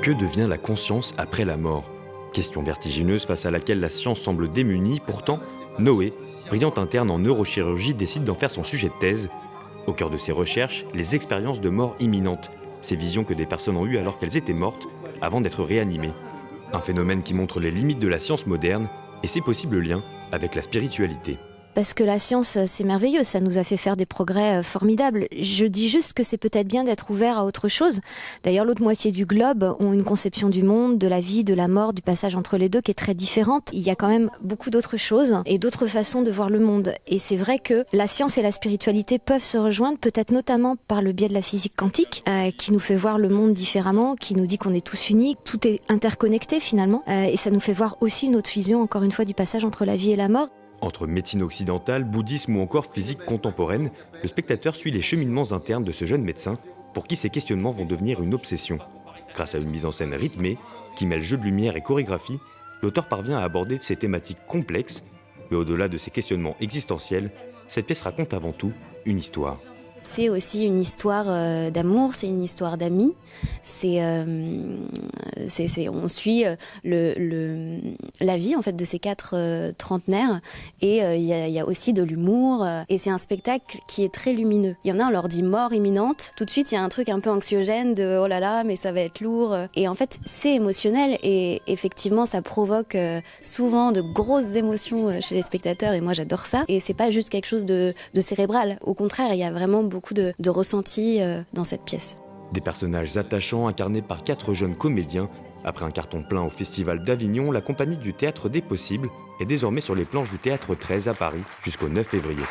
Que devient la conscience après la mort? Question vertigineuse face à laquelle la science semble démunie, pourtant, Noé, brillant interne en neurochirurgie, décide d'en faire son sujet de thèse. Au cœur de ses recherches, les expériences de mort imminente, ces visions que des personnes ont eues alors qu'elles étaient mortes, avant d'être réanimées. Un phénomène qui montre les limites de la science moderne et ses possibles liens avec la spiritualité. Parce que la science, c'est merveilleux, ça nous a fait faire des progrès formidables. Je dis juste que c'est peut-être bien d'être ouvert à autre chose. D'ailleurs, l'autre moitié du globe ont une conception du monde, de la vie, de la mort, du passage entre les deux qui est très différente. Il y a quand même beaucoup d'autres choses et d'autres façons de voir le monde. Et c'est vrai que la science et la spiritualité peuvent se rejoindre, peut-être notamment par le biais de la physique quantique, qui nous fait voir le monde différemment, qui nous dit qu'on est tous uniques, tout est interconnecté finalement. Et ça nous fait voir aussi une autre vision, encore une fois, du passage entre la vie et la mort. Entre médecine occidentale, bouddhisme ou encore physique contemporaine, le spectateur suit les cheminements internes de ce jeune médecin pour qui ces questionnements vont devenir une obsession. Grâce à une mise en scène rythmée, qui mêle jeu de lumière et chorégraphie, l'auteur parvient à aborder ces thématiques complexes, mais au-delà de ces questionnements existentiels, cette pièce raconte avant tout une histoire. C'est aussi une histoire d'amour, c'est une histoire d'amis. On suit la vie en fait de ces quatre trentenaires et il y a aussi de l'humour et c'est un spectacle qui est très lumineux. Il y en a, on leur dit mort imminente. Tout de suite, il y a un truc un peu anxiogène de oh là là, mais ça va être lourd. Et en fait, c'est émotionnel et effectivement, ça provoque souvent de grosses émotions chez les spectateurs et moi j'adore ça. Et c'est pas juste quelque chose de cérébral. Au contraire, il y a vraiment beaucoup de ressenti dans cette pièce. Des personnages attachants incarnés par 4 jeunes comédiens. Après un carton plein au Festival d'Avignon, la compagnie du Théâtre des Possibles est désormais sur les planches du Théâtre 13 à Paris jusqu'au 9 février.